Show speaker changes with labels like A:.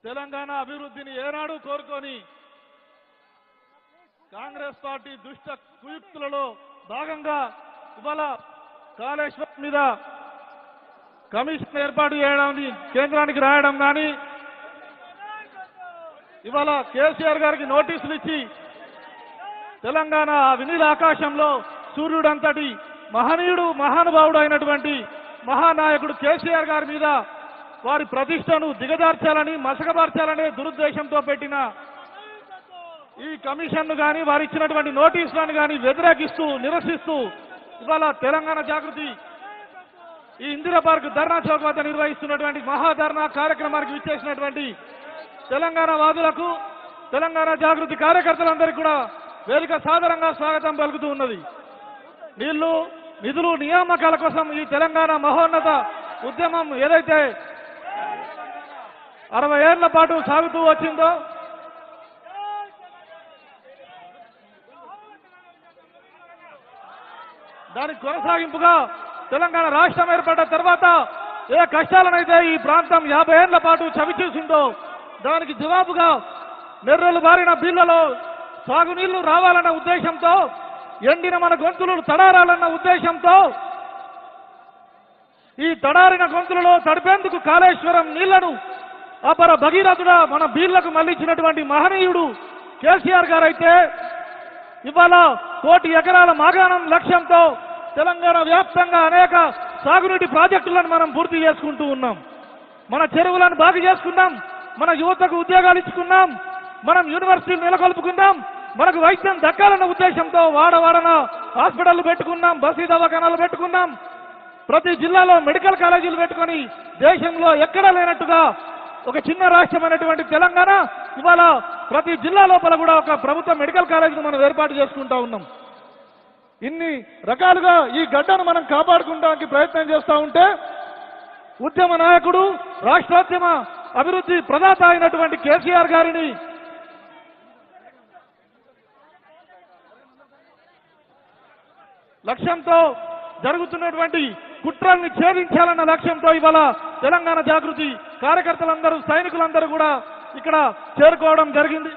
A: తెలంగాణ అభివృద్ధిని ఏనాడు కోరుకొని కాంగ్రెస్ పార్టీ దుష్ట కుయుక్తులలో భాగంగా ఇవాళ కాళేశ్వరం మీద కమిషన్ ఏర్పాటు చేయడానికి కేంద్రానికి రాయడం కానీ ఇవాళ కేసీఆర్ గారికి నోటీసులు ఇచ్చి తెలంగాణ వినీల ఆకాశంలో సూర్యుడంతటి మహనీయుడు మహానుభావుడు అయినటువంటి మహానాయకుడు కేసీఆర్ గారి మీద వారి ప్రతిష్టను దిగజార్చాలని మసకబార్చాలనే దురుద్దేశంతో పెట్టిన ఈ కమిషన్ను కానీ వారు ఇచ్చినటువంటి నోటీసులను కానీ వ్యతిరేకిస్తూ నిరసిస్తూ ఇవాళ తెలంగాణ జాగృతి ఈ ఇందిరా పార్క్ ధర్నా చౌక్ వద్ద నిర్వహిస్తున్నటువంటి మహాధర్నా కార్యక్రమానికి విచ్చేసినటువంటి తెలంగాణ వాదులకు తెలంగాణ జాగృతి కార్యకర్తలందరికీ కూడా వేదిక సాదరంగా స్వాగతం పలుకుతూ ఉన్నది. నిధులు నియామకాల కోసం ఈ తెలంగాణ మహోన్నత ఉద్యమం ఏదైతే 60 ఏళ్ల పాటు సాగుతూ వచ్చిందో దానికి కొనసాగింపుగా తెలంగాణ రాష్ట్రం ఏర్పడ్డ తర్వాత ఏ కష్టాలనైతే ఈ ప్రాంతం 50 ఏళ్ల పాటు చవిచూసిందో దానికి జవాబుగా నెర్రలు బారిన బీళ్లలో సాగునీళ్లు రావాలన్న ఉద్దేశంతో ఎండిన మన గొంతులు తడారాలన్న ఉద్దేశంతో ఈ తడారిన గొంతులలో తడిపేందుకు కాళేశ్వరం నీళ్లను అపర భగీరథుడా మన బీళ్లకు మళ్లించినటువంటి మహనీయుడు కేసీఆర్ గారైతే ఇవాళ 1 కోటి ఎకరాల మాగాణం లక్ష్యంతో తెలంగాణ వ్యాప్తంగా అనేక సాగునీటి ప్రాజెక్టులను మనం పూర్తి చేసుకుంటూ ఉన్నాం. మన చెరువులను బాగు చేసుకున్నాం, మన యువతకు ఉద్యోగాలు ఇచ్చుకున్నాం, మనం యూనివర్సిటీలు నెలకొల్పుకున్నాం, మనకు వైద్యం దక్కాలన్న ఉద్దేశంతో వాడవాడన హాస్పిటల్ పెట్టుకున్నాం, బస్తీ దవాఖానాలు పెట్టుకున్నాం, ప్రతి జిల్లాలో మెడికల్ కాలేజీలు పెట్టుకొని దేశంలో ఎక్కడా లేనట్టుగా ఒక చిన్న రాష్ట్రమైనటువంటి తెలంగాణ ఇవాళ ప్రతి జిల్లా లోపల కూడా ఒక ప్రభుత్వ మెడికల్ కాలేజీని మనం ఏర్పాటు చేసుకుంటా ఉన్నాం. ఇన్ని రకాలుగా ఈ గడ్డను మనం కాపాడుకోవడానికి ప్రయత్నం చేస్తూ ఉంటే ఉద్యమ నాయకుడు రాష్ట్రోద్యమ అభివృద్ధి ప్రదాత అయినటువంటి కేసీఆర్ గారిని లక్ష్యంతో జరుగుతున్నటువంటి కుట్రల్ని ఛేదించాలన్న లక్ష్యంతో ఇవాళ తెలంగాణ జాగృతి కార్యకర్తలందరూ సైనికులందరూ కూడా ఇక్కడ చేరుకోవడం జరిగింది.